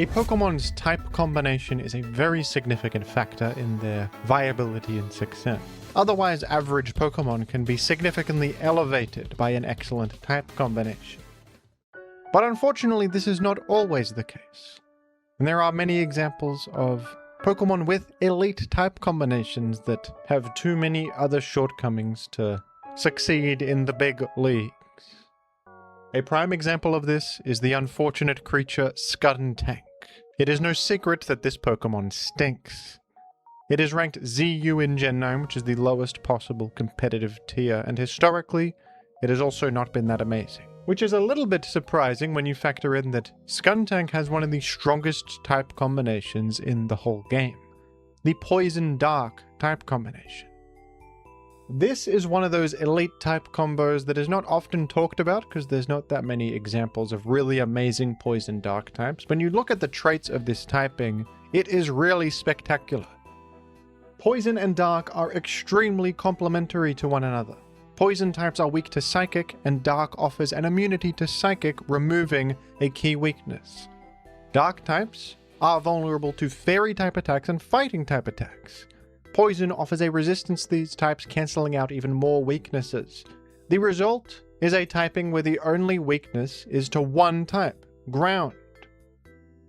A Pokemon's type combination is a very significant factor in their viability and success. Otherwise, average Pokemon can be significantly elevated by an excellent type combination. But unfortunately, this is not always the case. And there are many examples of Pokemon with elite type combinations that have too many other shortcomings to succeed in the big leagues. A prime example of this is the unfortunate creature Skuntank. It is no secret that this Pokemon stinks. It is ranked ZU in Gen 9, which is the lowest possible competitive tier, and historically, it has also not been that amazing. Which is a little bit surprising when you factor in that Skuntank has one of the strongest type combinations in the whole game. The Poison Dark type combination. This is one of those elite type combos that is not often talked about because there's not that many examples of really amazing Poison Dark types. When you look at the traits of this typing, it is really spectacular. Poison and Dark are extremely complementary to one another. Poison types are weak to Psychic, and Dark offers an immunity to Psychic, removing a key weakness. Dark types are vulnerable to Fairy type attacks and Fighting type attacks. Poison offers a resistance to these types, cancelling out even more weaknesses. The result is a typing where the only weakness is to one type, Ground.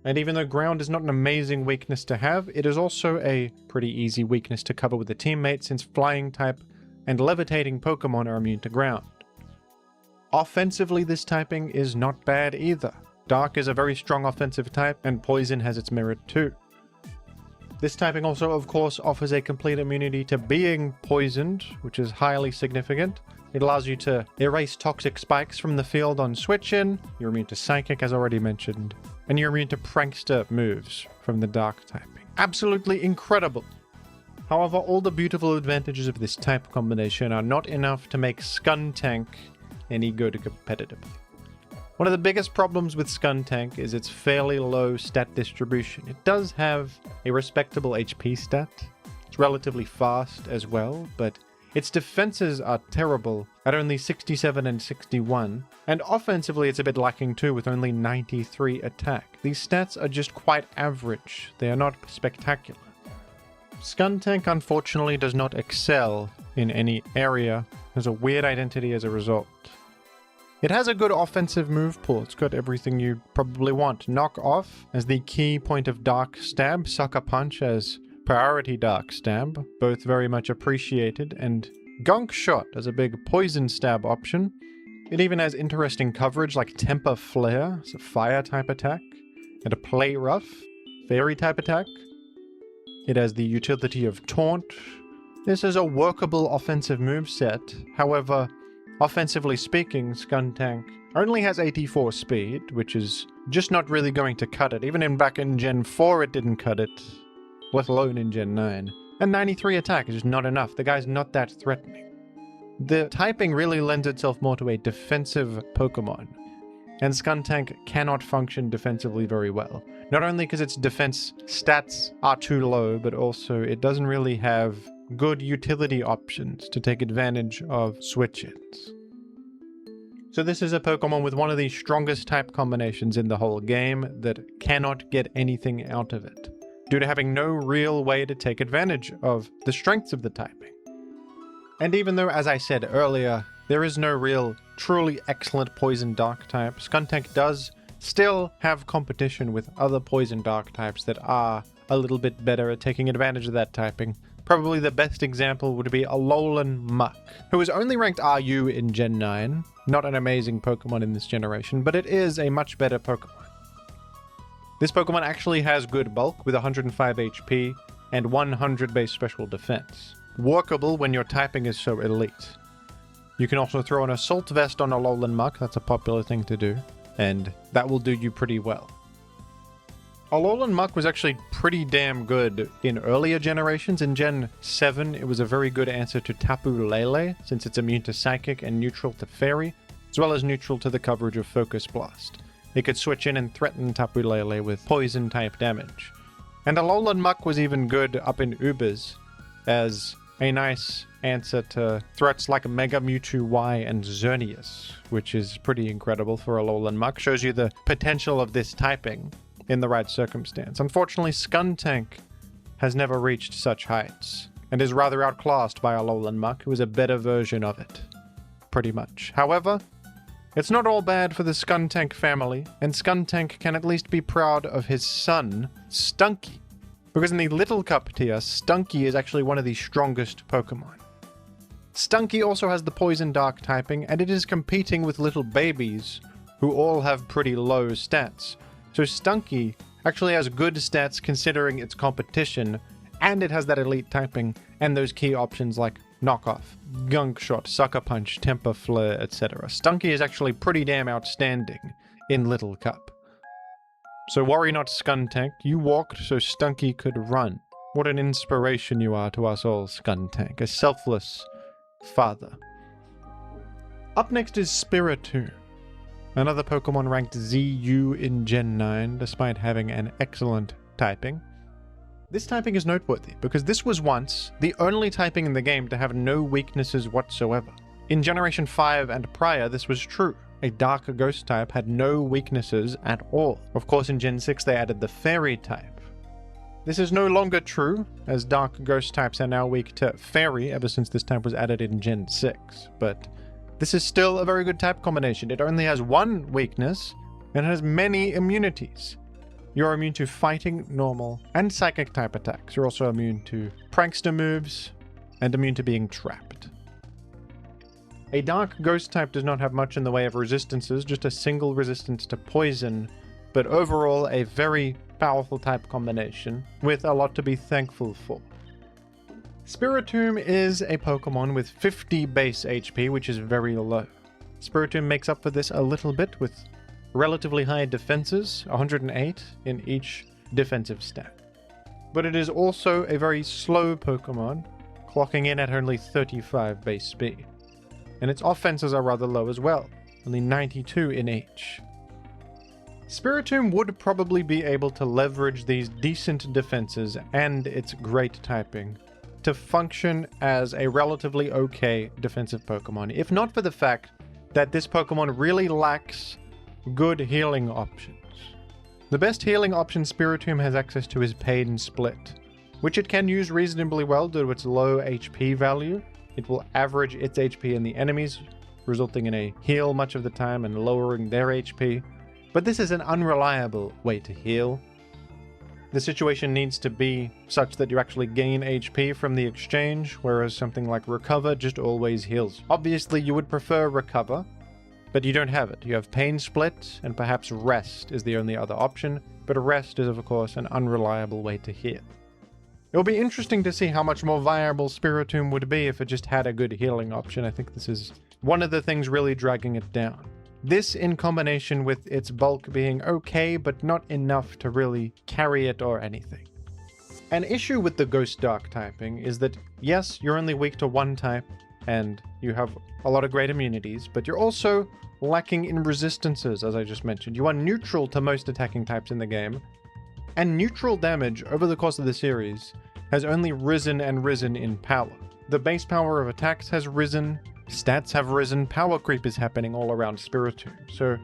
And even though Ground is not an amazing weakness to have, it is also a pretty easy weakness to cover with a teammate since Flying type and Levitating Pokemon are immune to Ground. Offensively, this typing is not bad either. Dark is a very strong offensive type, and Poison has its merit too. This typing also, of course, offers a complete immunity to being poisoned, which is highly significant. It allows you to erase toxic spikes from the field on switch-in, you're immune to Psychic as already mentioned, and you're immune to Prankster moves from the Dark typing. Absolutely incredible! However, all the beautiful advantages of this type combination are not enough to make Skuntank any good competitively. One of the biggest problems with Skuntank is its fairly low stat distribution. It does have a respectable HP stat. It's relatively fast as well, but its defenses are terrible at only 67 and 61, and offensively it's a bit lacking too with only 93 attack. These stats are just quite average. They are not spectacular. Skuntank unfortunately does not excel in any area. Has a weird identity as a result. It has a good offensive move pool. It's got everything you probably want. Knock Off as the key point of Dark Stab, Sucker Punch as priority Dark Stab, both very much appreciated, and Gunk Shot as a big Poison Stab option. It even has interesting coverage like Temper Flare, it's a Fire type attack, and a Play Rough, Fairy type attack. It has the utility of Taunt. This is a workable offensive moveset. However, offensively speaking, Skuntank only has 84 speed, which is just not really going to cut it. Even back in Gen 4 it didn't cut it, let alone in Gen 9. And 93 attack is just not enough. The guy's not that threatening. The typing really lends itself more to a defensive Pokemon, and Skuntank cannot function defensively very well. Not only because its defense stats are too low, but also it doesn't really have good utility options to take advantage of switch-ins. So this is a Pokemon with one of the strongest type combinations in the whole game that cannot get anything out of it, due to having no real way to take advantage of the strengths of the typing. And even though, as I said earlier, there is no real truly excellent Poison Dark type, Skuntank does still have competition with other Poison Dark types that are a little bit better at taking advantage of that typing. Probably the best example would be Alolan Muck, who is only ranked RU in Gen 9. Not an amazing Pokemon in this generation, but it is a much better Pokemon. This Pokemon actually has good bulk with 105 HP and 100 base special defense. Workable when your typing is so elite. You can also throw an Assault Vest on Alolan Muck, that's a popular thing to do, and that will do you pretty well. Alolan Muck was actually pretty damn good in earlier generations. In Gen 7, it was a very good answer to Tapu Lele, since it's immune to Psychic and neutral to Fairy, as well as neutral to the coverage of Focus Blast. It could switch in and threaten Tapu Lele with Poison-type damage. And Alolan Muck was even good up in Ubers, as a nice answer to threats like Mega Mewtwo Y and Xerneas, which is pretty incredible for Alolan Muck. Shows you the potential of this typing. in the right circumstance. Unfortunately, Skuntank has never reached such heights, and is rather outclassed by Alolan Muck, who is a better version of it. Pretty much. However, it's not all bad for the Skuntank family, and Skuntank can at least be proud of his son, Stunky. Because in the Little Cup tier, Stunky is actually one of the strongest Pokemon. Stunky also has the Poison Dark typing, and it is competing with little babies, who all have pretty low stats. So Stunky actually has good stats considering its competition, and it has that elite typing, and those key options like Knockoff, Gunk Shot, Sucker Punch, Temper Flare, etc. Stunky is actually pretty damn outstanding in Little Cup. So worry not, Skuntank, you walked so Stunky could run. What an inspiration you are to us all, Skuntank, a selfless father. Up next is Spiritomb, another Pokemon ranked ZU in Gen 9, despite having an excellent typing. This typing is noteworthy, because this was once the only typing in the game to have no weaknesses whatsoever. In Generation 5 and prior, this was true. A Dark Ghost type had no weaknesses at all. Of course, in Gen 6 they added the Fairy type. This is no longer true, as Dark Ghost types are now weak to Fairy ever since this type was added in Gen 6, but this is still a very good type combination. It only has one weakness, and it has many immunities. You're immune to Fighting, Normal, and Psychic type attacks. You're also immune to Prankster moves, and immune to being trapped. A Dark Ghost type does not have much in the way of resistances, just a single resistance to poison, but overall a very powerful type combination, with a lot to be thankful for. Spiritomb is a Pokemon with 50 base HP, which is very low. Spiritomb makes up for this a little bit with relatively high defenses, 108 in each defensive stat. But it is also a very slow Pokemon, clocking in at only 35 base speed. And its offenses are rather low as well, only 92 in each. Spiritomb would probably be able to leverage these decent defenses and its great typing to function as a relatively okay defensive Pokemon, if not for the fact that this Pokemon really lacks good healing options. The best healing option Spiritomb has access to is Pain Split, which it can use reasonably well due to its low HP value. It will average its HP in the enemies, resulting in a heal much of the time and lowering their HP. But this is an unreliable way to heal. The situation needs to be such that you actually gain HP from the exchange, whereas something like Recover just always heals. Obviously, you would prefer Recover, but you don't have it. You have Pain Split, and perhaps Rest is the only other option, but Rest is of course an unreliable way to heal. It'll be interesting to see how much more viable Spiritomb would be if it just had a good healing option. I think this is one of the things really dragging it down. This in combination with its bulk being okay, but not enough to really carry it or anything. An issue with the Ghost Dark typing is that, yes, you're only weak to one type, and you have a lot of great immunities, but you're also lacking in resistances, as I just mentioned. You are neutral to most attacking types in the game, and neutral damage over the course of the series has only risen and risen in power. The base power of attacks has risen, stats have risen, power creep is happening all around Spiritomb. So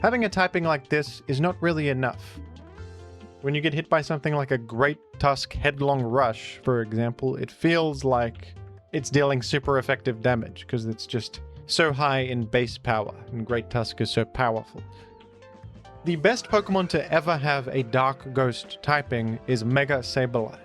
having a typing like this is not really enough. When you get hit by something like a Great Tusk Headlong Rush, for example, it feels like it's dealing super effective damage because it's just so high in base power, and Great Tusk is so powerful. The best Pokemon to ever have a Dark Ghost typing is Mega Sableye.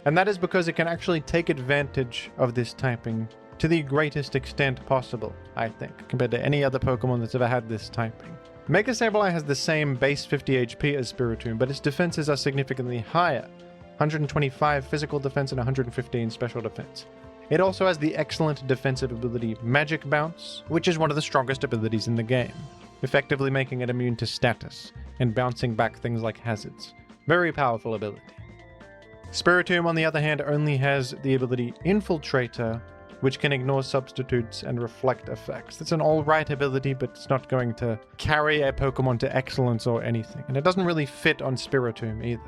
And that is because it can actually take advantage of this typing to the greatest extent possible, I think, compared to any other Pokemon that's ever had this typing. Mega Sableye has the same base 50 HP as Spiritomb, but its defenses are significantly higher. 125 physical defense and 115 special defense. It also has the excellent defensive ability Magic Bounce, which is one of the strongest abilities in the game, effectively making it immune to status and bouncing back things like hazards. Very powerful ability. Spiritomb, on the other hand, only has the ability Infiltrator, which can ignore substitutes and reflect effects. It's an alright ability, but it's not going to carry a Pokemon to excellence or anything, and it doesn't really fit on Spiritomb either.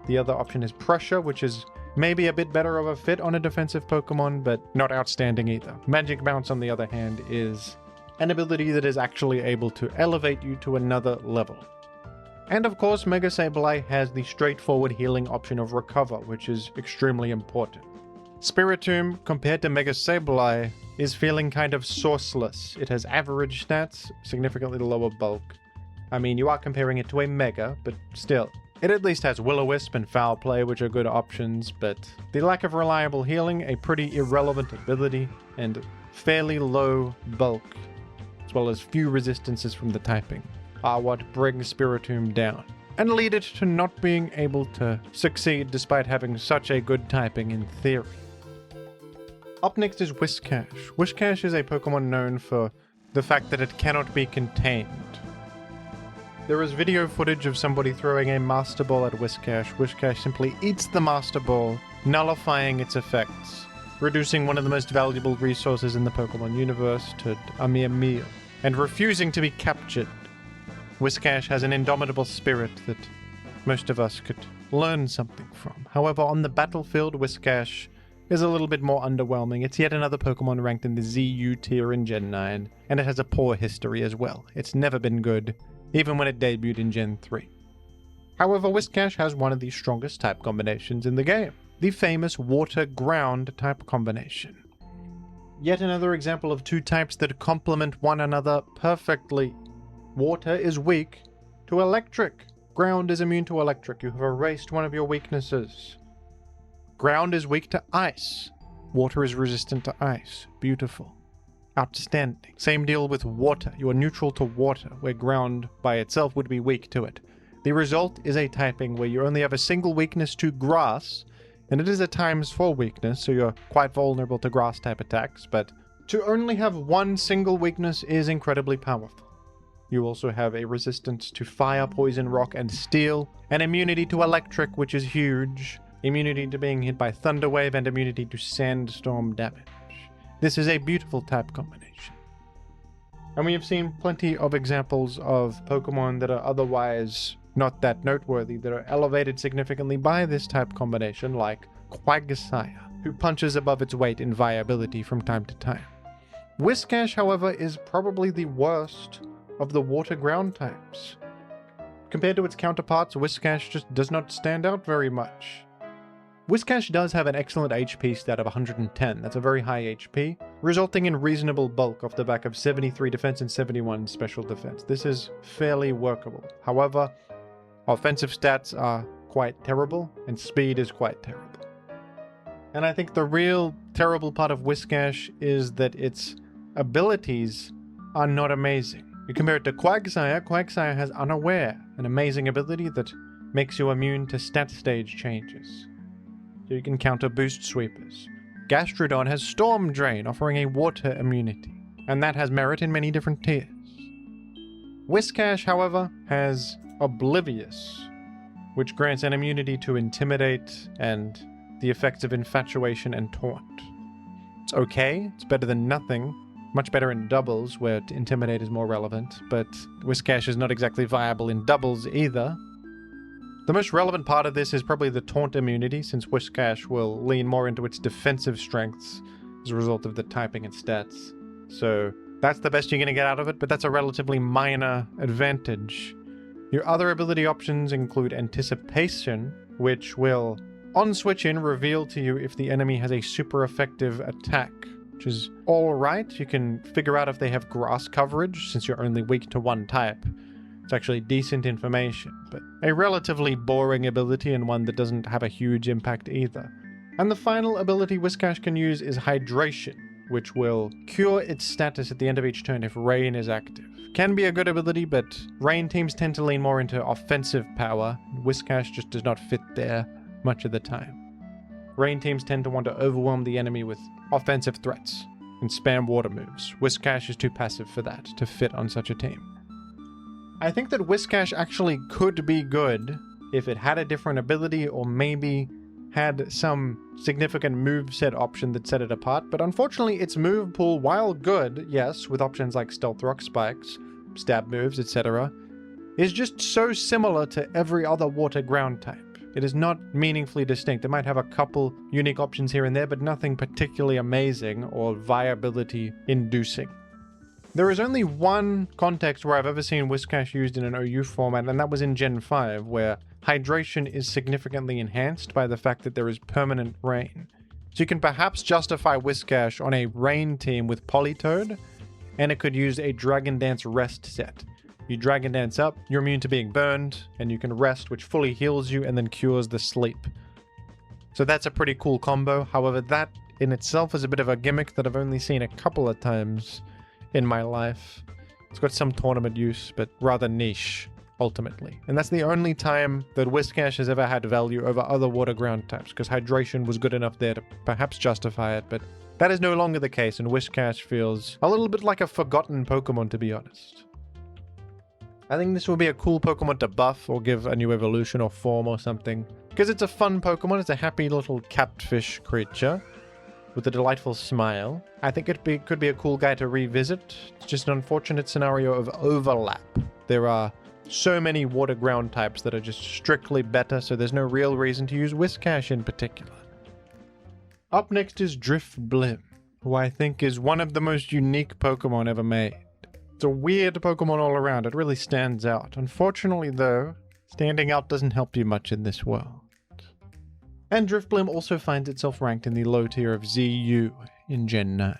The other option is Pressure, which is maybe a bit better of a fit on a defensive Pokemon, but not outstanding either. Magic Bounce, on the other hand, is an ability that is actually able to elevate you to another level. And of course, Mega Sableye has the straightforward healing option of Recover, which is extremely important. Spiritomb, compared to Mega Sableye, is feeling kind of sourceless. It has average stats, significantly lower bulk. I mean, you are comparing it to a Mega, but still. It at least has Will-O-Wisp and Foul Play, which are good options, but the lack of reliable healing, a pretty irrelevant ability, and fairly low bulk, as well as few resistances from the typing, are what bring Spiritomb down, and lead it to not being able to succeed despite having such a good typing in theory. Up next is Whiscash. Whiscash is a Pokemon known for the fact that it cannot be contained. There is video footage of somebody throwing a Master Ball at Whiscash. Whiscash simply eats the Master Ball, nullifying its effects, reducing one of the most valuable resources in the Pokemon universe to a mere meal, and refusing to be captured. Whiscash has an indomitable spirit that most of us could learn something from. However, on the battlefield, Whiscash is a little bit more underwhelming. It's yet another Pokemon ranked in the ZU tier in Gen 9, and it has a poor history as well. It's never been good, even when it debuted in Gen 3. However, Whiscash has one of the strongest type combinations in the game, the famous Water-Ground type combination. Yet another example of two types that complement one another perfectly. Water is weak to Electric. Ground is immune to Electric. You have erased one of your weaknesses. Ground is weak to Ice. Water is resistant to Ice. Beautiful. Outstanding. Same deal with Water. You are neutral to Water, where Ground by itself would be weak to it. The result is a typing where you only have a single weakness to Grass, and it is a ×4 weakness, so you're quite vulnerable to Grass type attacks, but to only have one single weakness is incredibly powerful. You also have a resistance to Fire, Poison, Rock, and Steel, and immunity to Electric, which is huge, immunity to being hit by Thunder Wave, and immunity to Sandstorm damage. This is a beautiful type combination. And we have seen plenty of examples of Pokemon that are otherwise not that noteworthy that are elevated significantly by this type combination, like Quagsire, who punches above its weight in viability from time to time. Whiscash, however, is probably the worst of the Water-Ground types. Compared to its counterparts, Whiscash just does not stand out very much. Whiscash does have an excellent HP stat of 110, that's a very high HP, resulting in reasonable bulk off the back of 73 defense and 71 special defense. This is fairly workable. However, offensive stats are quite terrible, and speed is quite terrible. And I think the real terrible part of Whiscash is that its abilities are not amazing. You compare it to Quagsire, Quagsire has Unaware, an amazing ability that makes you immune to stat stage changes, so you can counter boost sweepers. Gastrodon has Storm Drain, offering a water immunity, and that has merit in many different tiers. Whiscash, however, has Oblivious, which grants an immunity to Intimidate and the effects of Infatuation and Taunt. It's okay, it's better than nothing, much better in doubles, where Intimidate is more relevant, but Whiscash is not exactly viable in doubles either. The most relevant part of this is probably the Taunt immunity, since Whiscash will lean more into its defensive strengths as a result of the typing and stats. So that's the best you're going to get out of it, but that's a relatively minor advantage. Your other ability options include Anticipation, which will, on switch in, reveal to you if the enemy has a super effective attack, which is alright. You can figure out if they have grass coverage, since you're only weak to one type. It's actually decent information, but a relatively boring ability and one that doesn't have a huge impact either. And the final ability Whiscash can use is Hydration, which will cure its status at the end of each turn if Rain is active. Can be a good ability, but Rain teams tend to lean more into offensive power. Whiscash just does not fit there much of the time. Rain teams tend to want to overwhelm the enemy with offensive threats and spam water moves. Whiscash is too passive for that to fit on such a team. I think that Whiscash actually could be good if it had a different ability or maybe had some significant moveset option that set it apart, but unfortunately its move pool, while good, yes, with options like Stealth Rock Spikes, stab moves, etc., is just so similar to every other Water-Ground type. It is not meaningfully distinct. It might have a couple unique options here and there, but nothing particularly amazing or viability-inducing. There is only one context where I've ever seen Whiscash used in an OU format, and that was in Gen 5, where hydration is significantly enhanced by the fact that there is permanent rain. So you can perhaps justify Whiscash on a rain team with Politoed, and it could use a Dragon Dance rest set. You Dragon Dance up, you're immune to being burned, and you can rest, which fully heals you and then cures the sleep. So that's a pretty cool combo. However, that in itself is a bit of a gimmick that I've only seen a couple of times in my life. It's got some tournament use, but rather niche, ultimately. And that's the only time that Whiscash has ever had value over other water ground types, because hydration was good enough there to perhaps justify it, but that is no longer the case, and Whiscash feels a little bit like a forgotten Pokemon, to be honest. I think this will be a cool Pokemon to buff or give a new evolution or form or something, because it's a fun Pokemon. It's a happy little capped fish creature with a delightful smile. I think it could be a cool guy to revisit. It's just an unfortunate scenario of overlap. There are so many water ground types that are just strictly better, so there's no real reason to use Whiscash in particular. Up next is Drifblim, who I think is one of the most unique Pokemon ever made. It's a weird Pokemon all around. It really stands out. Unfortunately, though, standing out doesn't help you much in this world. And Drifblim also finds itself ranked in the low tier of ZU in Gen 9.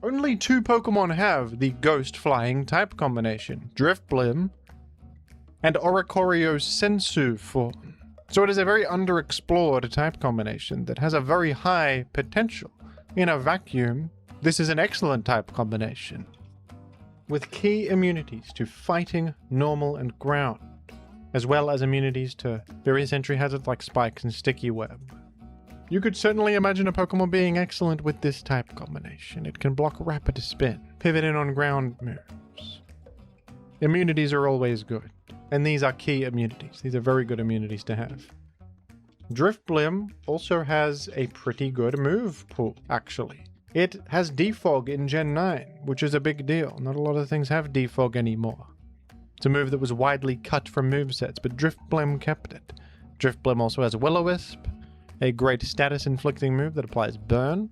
Only 2 Pokemon have the Ghost Flying type combination, Drifblim and Oricorio's Sensu form. So it is a very underexplored type combination that has a very high potential. In a vacuum, this is an excellent type combination, with key immunities to fighting, normal, and ground, as well as immunities to various entry hazards like spikes and sticky web. You could certainly imagine a Pokemon being excellent with this type combination. It can block rapid spin, pivot in on ground moves. Immunities are always good, and these are key immunities. These are very good immunities to have. Drifblim also has a pretty good move pool, actually. It has Defog in Gen 9, which is a big deal. Not a lot of things have Defog anymore. It's a move that was widely cut from movesets, but Drifblim kept it. Drifblim also has Will-O-Wisp, a great status-inflicting move that applies Burn,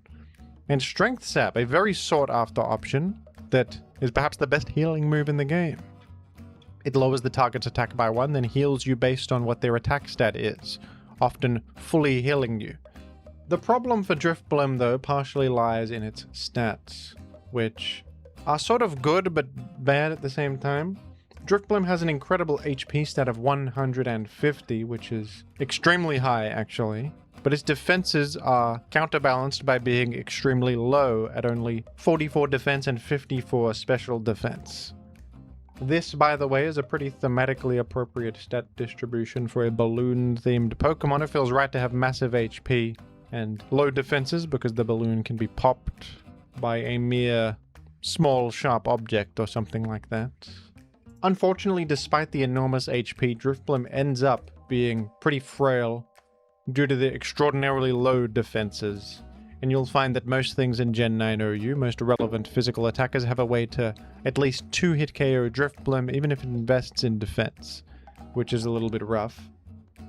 and Strength Sap, a very sought-after option that is perhaps the best healing move in the game. It lowers the target's attack by 1, then heals you based on what their attack stat is, often fully healing you. The problem for Drifblim, though, partially lies in its stats, which are sort of good but bad at the same time. Drifblim has an incredible HP stat of 150, which is extremely high, actually, but its defenses are counterbalanced by being extremely low at only 44 defense and 54 special defense. This, by the way, is a pretty thematically appropriate stat distribution for a balloon-themed Pokemon. It feels right to have massive HP and low defenses because the balloon can be popped by a mere small, sharp object or something like that. Unfortunately, despite the enormous HP, Drifblim ends up being pretty frail due to the extraordinarily low defenses. And you'll find that most things in Gen 9 OU, most relevant physical attackers, have a way to at least 2-hit KO Drifblim, even if it invests in defense, which is a little bit rough.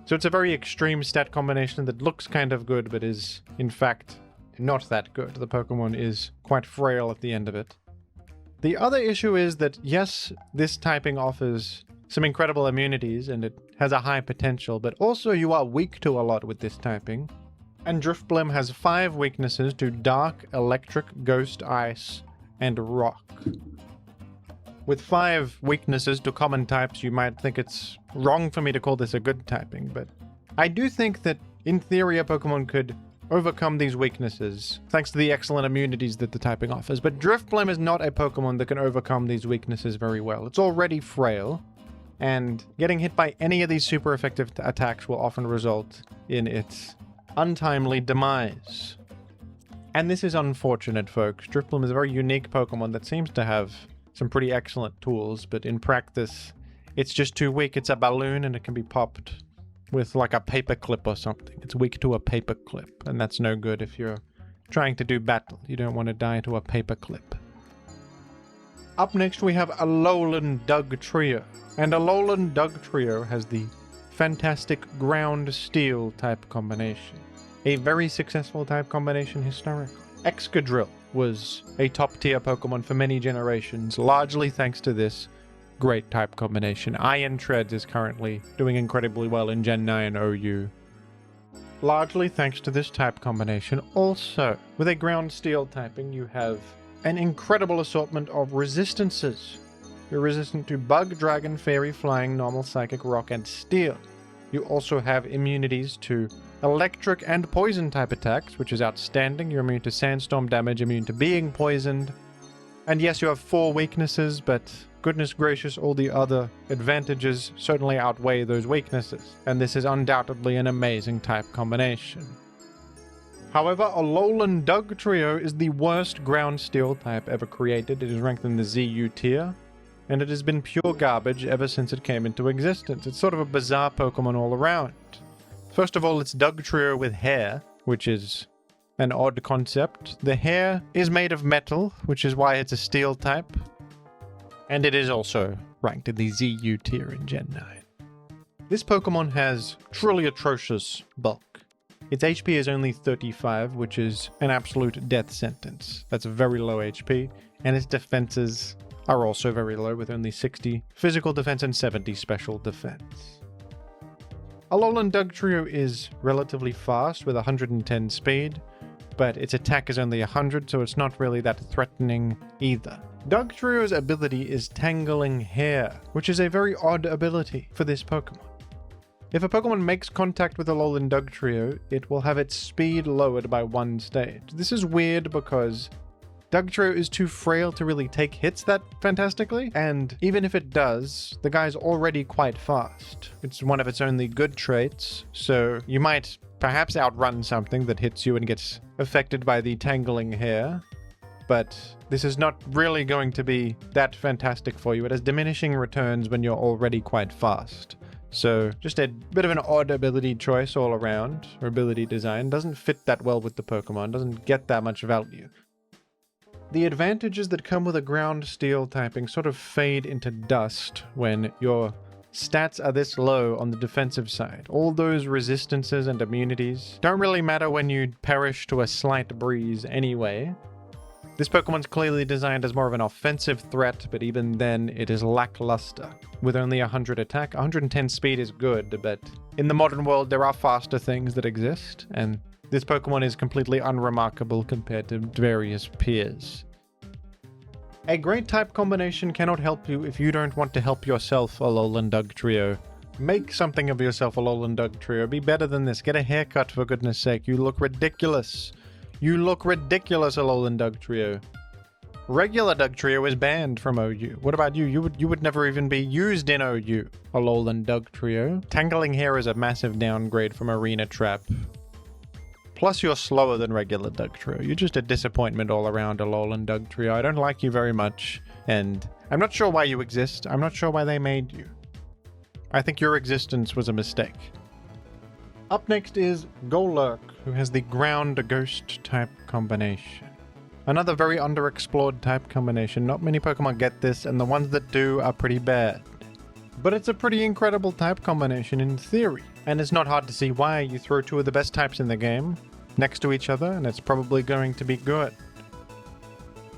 So it's a very extreme stat combination that looks kind of good, but is, in fact, not that good. The Pokemon is quite frail at the end of it. The other issue is that, yes, this typing offers some incredible immunities, and it has a high potential, but also you are weak to a lot with this typing. And Drifblim has 5 weaknesses to Dark, Electric, Ghost, Ice, and Rock. With 5 weaknesses to common types, you might think it's wrong for me to call this a good typing, but I do think that, in theory, a Pokemon could overcome these weaknesses, thanks to the excellent immunities that the typing offers. But Drifblim is not a Pokemon that can overcome these weaknesses very well. It's already frail, and getting hit by any of these super effective attacks will often result in its untimely demise. And this is unfortunate, folks. Drifblim is a very unique Pokemon that seems to have some pretty excellent tools, but in practice, it's just too weak. It's a balloon and it can be popped with like a paperclip or something. It's weak to a paperclip, and that's no good if you're trying to do battle. You don't want to die to a paperclip. Up next, we have Alolan Dugtrio. And Alolan Dugtrio has the fantastic Ground Steel type combination. A very successful type combination historically. Excadrill was a top-tier Pokemon for many generations, largely thanks to this great type combination. Iron Treads is currently doing incredibly well in Gen 9 OU. Largely thanks to this type combination. Also, with a ground steel typing, you have an incredible assortment of resistances. You're resistant to Bug, Dragon, Fairy, Flying, Normal, Psychic, Rock, and Steel. You also have immunities to Electric and Poison type attacks, which is outstanding. You're immune to Sandstorm damage, immune to being poisoned. And yes, you have 4 weaknesses, but goodness gracious, all the other advantages certainly outweigh those weaknesses. And this is undoubtedly an amazing type combination. However, Alolan Dugtrio is the worst ground steel type ever created. It is ranked in the ZU tier, and it has been pure garbage ever since it came into existence. It's sort of a bizarre Pokemon all around. First of all, it's Dugtrio with hair, which is an odd concept. The hair is made of metal, which is why it's a steel type. And it is also ranked in the ZU tier in Gen 9. This Pokemon has truly atrocious bulk. Its HP is only 35, which is an absolute death sentence. That's a very low HP, and its defenses are also very low, with only 60 physical defense and 70 special defense. Alolan Dugtrio is relatively fast with 110 speed, but its attack is only 100, so it's not really that threatening either. Dugtrio's ability is Tangling Hair, which is a very odd ability for this Pokemon. If a Pokemon makes contact with Alolan Dugtrio, it will have its speed lowered by 1 stage. This is weird because Dugtrio is too frail to really take hits that fantastically, and even if it does, the guy's already quite fast. It's one of its only good traits, so you might perhaps outrun something that hits you and gets affected by the Tangling Hair, but this is not really going to be that fantastic for you. It has diminishing returns when you're already quite fast. So just a bit of an odd ability choice all around, or ability design. Doesn't fit that well with the Pokemon, doesn't get that much value. The advantages that come with a ground steel typing sort of fade into dust when your stats are this low on the defensive side. All those resistances and immunities don't really matter when you perish to a slight breeze anyway. This Pokemon's clearly designed as more of an offensive threat, but even then it is lackluster. With only 100 attack, 110 speed is good, but in the modern world there are faster things that exist, and this Pokemon is completely unremarkable compared to various peers. A great type combination cannot help you if you don't want to help yourself, Alolan Dugtrio. Make something of yourself, Alolan Dugtrio. Be better than this. Get a haircut, for goodness sake. You look ridiculous. You look ridiculous, Alolan Dugtrio. Regular Dugtrio is banned from OU. What about you? You would never even be used in OU, Alolan Dugtrio. Tangling Hair is a massive downgrade from Arena Trap. Plus you're slower than regular Dugtrio. You're just a disappointment all around, Alolan Dugtrio. I don't like you very much, and I'm not sure why you exist. I'm not sure why they made you. I think your existence was a mistake. Up next is Golurk, who has the Ground Ghost type combination. Another very underexplored type combination. Not many Pokemon get this, and the ones that do are pretty bad. But it's a pretty incredible type combination in theory, and it's not hard to see why. You throw 2 of the best types in the game next to each other, and it's probably going to be good.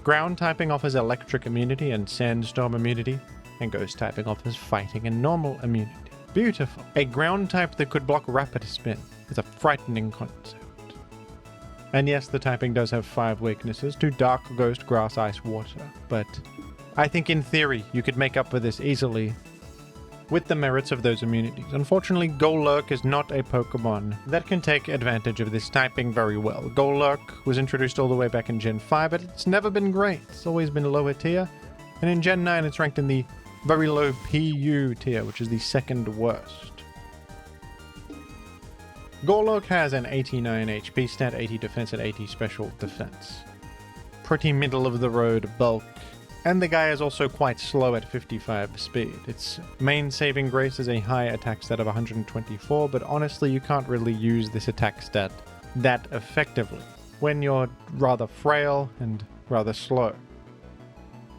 Ground typing offers electric immunity and sandstorm immunity, and ghost typing offers fighting and normal immunity. Beautiful. A ground type that could block rapid spin is a frightening concept. And yes, the typing does have 5 weaknesses to dark, ghost, grass, ice, water, but I think in theory you could make up for this easily with the merits of those immunities. Unfortunately, Golurk is not a Pokemon that can take advantage of this typing very well. Golurk was introduced all the way back in Gen 5, but it's never been great. It's always been lower tier, and in Gen 9 it's ranked in the very low PU tier, which is the 2nd worst. Golurk has an 89 HP stat, 80 defense, and 80 special defense. Pretty middle of the road bulk. And the guy is also quite slow at 55 speed. Its main saving grace is a high attack stat of 124, but honestly you can't really use this attack stat that effectively when you're rather frail and rather slow.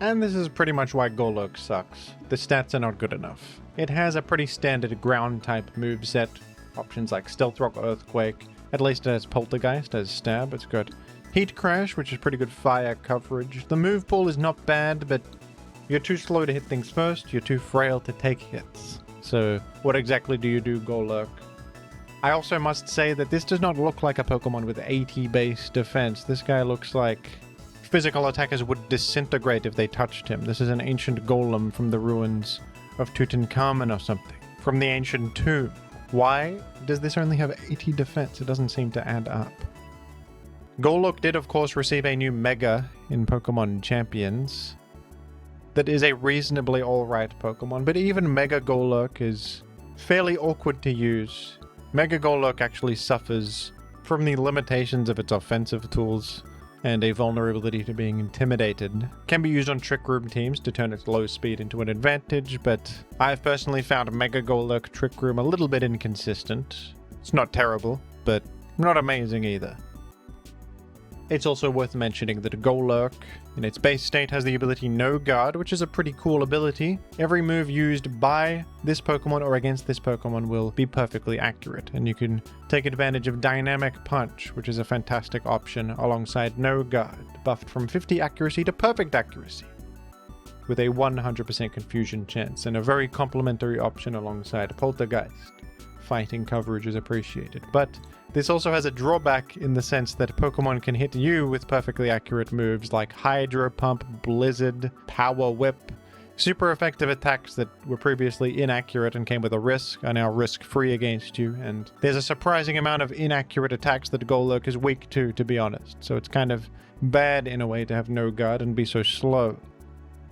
And this is pretty much why Golurk sucks. The stats are not good enough. It has a pretty standard ground type moveset, options like Stealth Rock, Earthquake, at least it has Poltergeist as stab, it's got Heat Crash, which is pretty good fire coverage. The move pool is not bad, but you're too slow to hit things first, you're too frail to take hits. So what exactly do you do, Golurk? I also must say that this does not look like a Pokemon with 80 base defense. This guy looks like physical attackers would disintegrate if they touched him. This is an ancient golem from the ruins of Tutankhamun or something. From the ancient tomb. Why does this only have 80 defense? It doesn't seem to add up. Golurk did of course receive a new Mega in Pokemon Champions. That is a reasonably alright Pokemon, but even Mega Golurk is fairly awkward to use. Mega Golurk actually suffers from the limitations of its offensive tools and a vulnerability to being intimidated. Can be used on Trick Room teams to turn its low speed into an advantage, but I've personally found Mega Golurk Trick Room a little bit inconsistent. It's not terrible, but not amazing either. It's also worth mentioning that Golurk, in its base state, has the ability No Guard, which is a pretty cool ability. Every move used by this Pokemon or against this Pokemon will be perfectly accurate, and you can take advantage of Dynamic Punch, which is a fantastic option alongside No Guard, buffed from 50 accuracy to perfect accuracy, with a 100% confusion chance, and a very complementary option alongside Poltergeist. Fighting coverage is appreciated, but this also has a drawback in the sense that Pokemon can hit you with perfectly accurate moves like Hydro Pump, Blizzard, Power Whip. Super effective attacks that were previously inaccurate and came with a risk are now risk-free against you, and there's a surprising amount of inaccurate attacks that Golurk is weak to be honest, so it's kind of bad in a way to have No Guard and be so slow.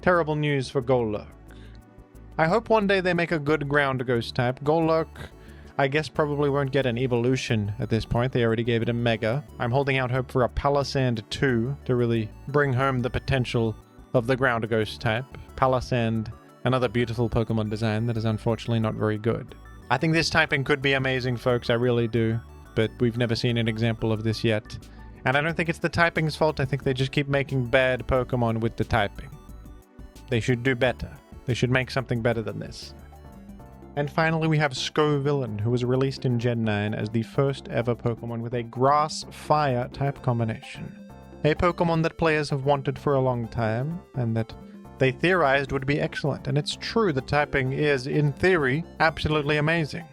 Terrible news for Golurk. I hope one day they make a good ground ghost type. Golurk, I guess, probably won't get an evolution at this point. They already gave it a Mega. I'm holding out hope for a Palisand 2 to really bring home the potential of the ground ghost type. Palisand, another beautiful Pokemon design that is unfortunately not very good. I think this typing could be amazing, folks. I really do. But we've never seen an example of this yet. And I don't think it's the typing's fault. I think they just keep making bad Pokemon with the typing. They should do better. They should make something better than this. And finally we have Scovillain, who was released in Gen 9 as the first ever Pokemon with a Grass-Fire type combination. A Pokemon that players have wanted for a long time, and that they theorized would be excellent. And it's true, the typing is, in theory, absolutely amazing.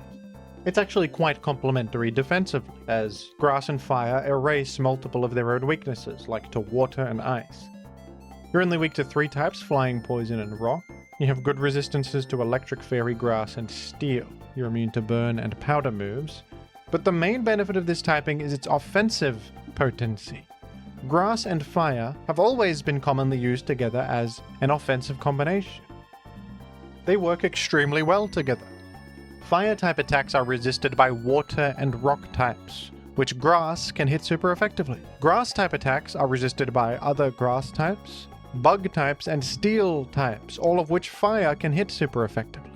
It's actually quite complementary defensively, as Grass and Fire erase multiple of their own weaknesses, like to Water and Ice. You're only weak to 3 types, Flying, Poison, and Rock. You have good resistances to Electric, Fairy, Grass, and Steel. You're immune to Burn and Powder moves. But the main benefit of this typing is its offensive potency. Grass and Fire have always been commonly used together as an offensive combination. They work extremely well together. Fire-type attacks are resisted by Water and Rock types, which Grass can hit super effectively. Grass-type attacks are resisted by other Grass types, Bug types, and Steel types, all of which Fire can hit super effectively.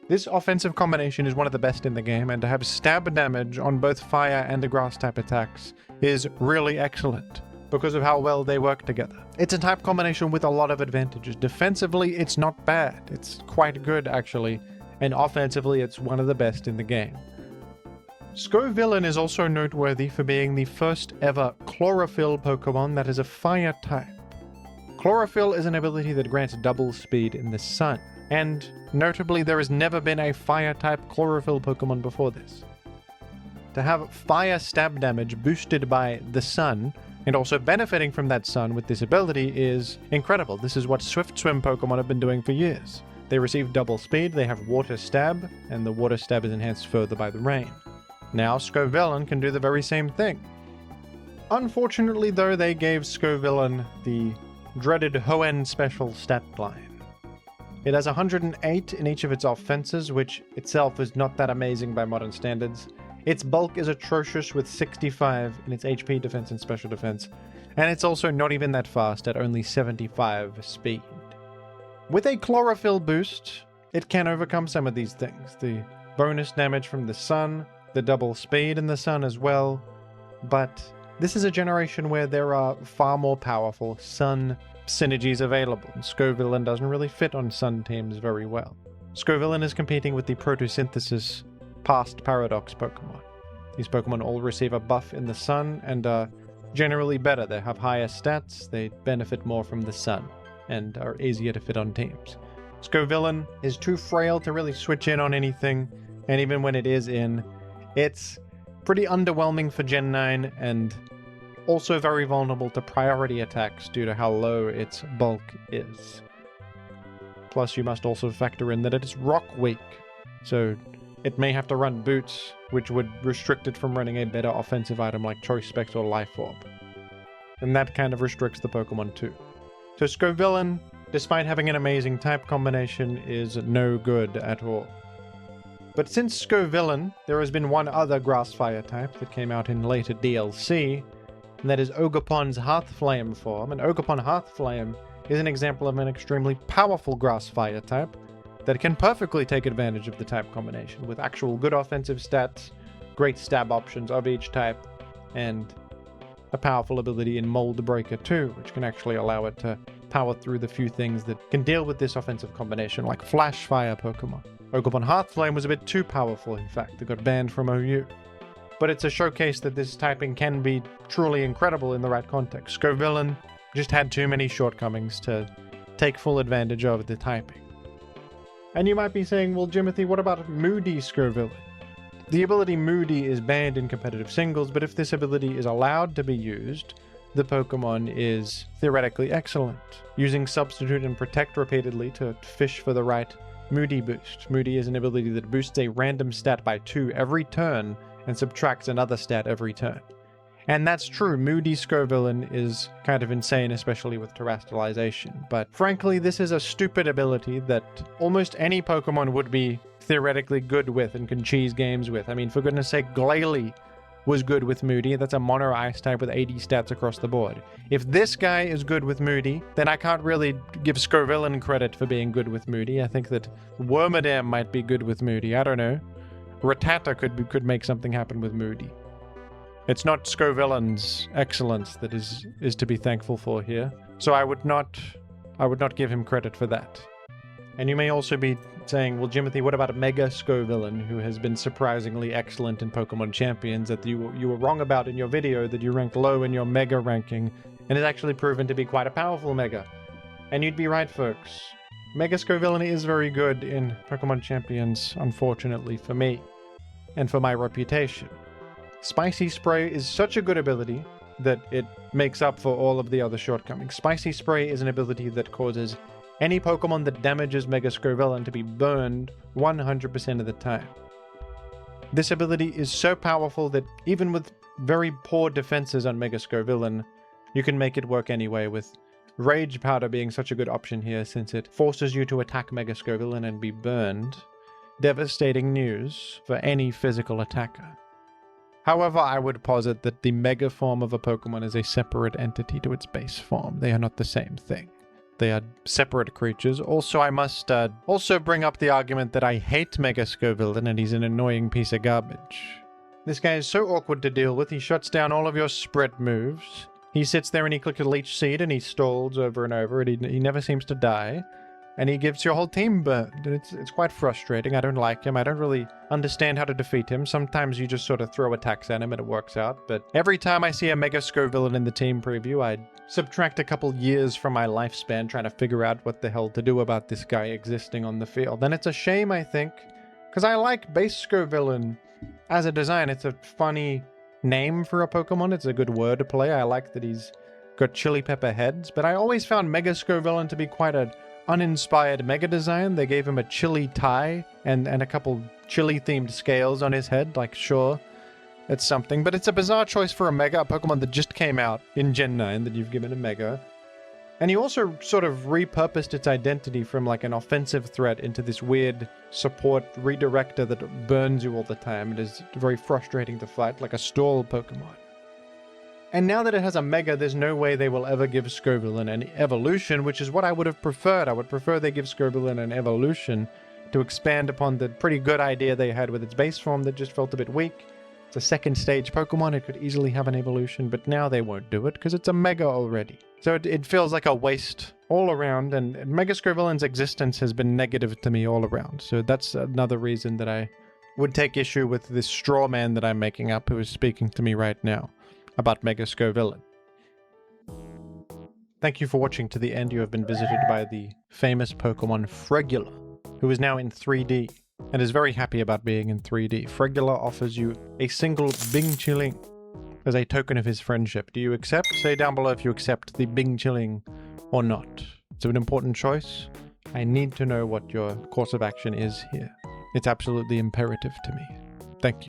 This offensive combination is one of the best in the game, and to have stab damage on both Fire and Grass type attacks is really excellent, because of how well they work together. It's a type combination with a lot of advantages. Defensively, it's not bad. It's quite good, actually, and offensively, it's one of the best in the game. Scovillain is also noteworthy for being the first ever Chlorophyll Pokemon that is a Fire type. Chlorophyll is an ability that grants double speed in the sun, and notably there has never been a Fire-type Chlorophyll Pokemon before this. To have Fire stab damage boosted by the sun, and also benefiting from that sun with this ability is incredible. This is what Swift Swim Pokemon have been doing for years. They receive double speed, they have Water Stab, and the Water Stab is enhanced further by the rain. Now Scovillain can do the very same thing. Unfortunately though, they gave Scovillain the dreaded Hoenn special stat line. It has 108 in each of its offenses, which itself is not that amazing by modern standards. Its bulk is atrocious with 65 in its HP, defense, and special defense, and it's also not even that fast at only 75 speed. With a Chlorophyll boost, it can overcome some of these things. The bonus damage from the sun, the double speed in the sun as well, but this is a generation where there are far more powerful sun synergies available. Scovillain doesn't really fit on sun teams very well. Scovillain is competing with the Photosynthesis past Paradox Pokemon. These Pokemon all receive a buff in the sun and are generally better. They have higher stats, they benefit more from the sun, and are easier to fit on teams. Scovillain is too frail to really switch in on anything, and even when it is in, it's pretty underwhelming for Gen 9, and also very vulnerable to priority attacks due to how low its bulk is. Plus, you must also factor in that it is rock weak, so it may have to run boots, which would restrict it from running a better offensive item like Choice Specs or Life Orb. And that kind of restricts the Pokemon too. So Scovillain, despite having an amazing type combination, is no good at all. But since Scovillain, there has been one other Grass-Fire type that came out in later DLC, and that is Ogerpon's Hearthflame form. And Ogerpon Hearthflame is an example of an extremely powerful Grass-Fire type that can perfectly take advantage of the type combination with actual good offensive stats, great stab options of each type, and a powerful ability in Mold Breaker too, which can actually allow it to power through the few things that can deal with this offensive combination, like Flash Fire Pokemon. Ogerpon Hearthflame was a bit too powerful, in fact. It got banned from OU. But it's a showcase that this typing can be truly incredible in the right context. Scovillain just had too many shortcomings to take full advantage of the typing. And you might be saying, well, Jimothy, what about Moody Scovillain? The ability Moody is banned in competitive singles, but if this ability is allowed to be used, the Pokemon is theoretically excellent. Using Substitute and Protect repeatedly to fish for the right Moody boost. Moody is an ability that boosts a random stat by 2 every turn and subtracts another stat every turn. And that's true, Moody Scovillain is kind of insane, especially with terrestrialization. But frankly, this is a stupid ability that almost any Pokemon would be theoretically good with and can cheese games with. I mean, for goodness sake, Glalie was good with Moody. That's a mono ice type with 80 stats across the board. If this guy is good with Moody, then I can't really give Scovillain credit for being good with Moody. I think that Wormadam might be good with Moody. I don't know. Rattata could make something happen with Moody. It's not Scovillain's excellence that is to be thankful for here. So I would not give him credit for that. And you may also be saying, well, Jimothy, what about Mega Scovillain, who has been surprisingly excellent in Pokemon Champions that you were wrong about in your video, that you ranked low in your Mega ranking, and is actually proven to be quite a powerful Mega. And you'd be right, folks. Mega Scovillain is very good in Pokemon Champions, unfortunately for me, and for my reputation. Spicy Spray is such a good ability that it makes up for all of the other shortcomings. Spicy Spray is an ability that causes any Pokemon that damages Mega Scovillain to be burned 100% of the time. This ability is so powerful that even with very poor defenses on Mega Scovillain, you can make it work anyway, with Rage Powder being such a good option here since it forces you to attack Mega Scovillain and be burned. Devastating news for any physical attacker. However, I would posit that the Mega form of a Pokemon is a separate entity to its base form. They are not the same thing. They are separate creatures. Also, I must also bring up the argument that I hate Mega Scovillain and he's an annoying piece of garbage. This guy is so awkward to deal with. He shuts down all of your sprint moves. He sits there and he clicks a Leech Seed and he stalls over and over and he never seems to die. And he gives your whole team burned. And it's quite frustrating. I don't like him. I don't really understand how to defeat him. Sometimes you just sort of throw attacks at him and it works out. But every time I see a Mega Scovillain in the team preview, I subtract a couple years from my lifespan trying to figure out what the hell to do about this guy existing on the field. And it's a shame, I think, because I like base Scovillain as a design. It's a funny name for a Pokemon. It's a good word play. I like that he's got chili pepper heads. But I always found Mega Scovillain to be quite a uninspired Mega design. They gave him a chili tie and a couple chili themed scales on his head. Like, sure, it's something, but it's a bizarre choice for a Mega, a Pokemon that just came out in Gen 9 that you've given a Mega. And you also sort of repurposed its identity from like an offensive threat into this weird support redirector that burns you all the time. It is very frustrating to fight, like a stall Pokemon. And now that it has a Mega, there's no way they will ever give Scovillain an evolution, which is what I would have preferred. I would prefer they give Scovillain an evolution to expand upon the pretty good idea they had with its base form that just felt a bit weak. It's a second stage Pokemon, it could easily have an evolution, but now they won't do it because it's a Mega already. So it feels like a waste all around, and Mega Scovillain's existence has been negative to me all around. So that's another reason that I would take issue with this straw man that I'm making up who is speaking to me right now. about Mega Scovillain. Thank you for watching to the end. You have been visited by the famous Pokemon Fregula, who is now in 3D, and is very happy about being in 3D. Fregula offers you a single Bing Chilling as a token of his friendship. Do you accept? Say down below if you accept the Bing Chilling or not. It's an important choice. I need to know what your course of action is here. It's absolutely imperative to me. Thank you.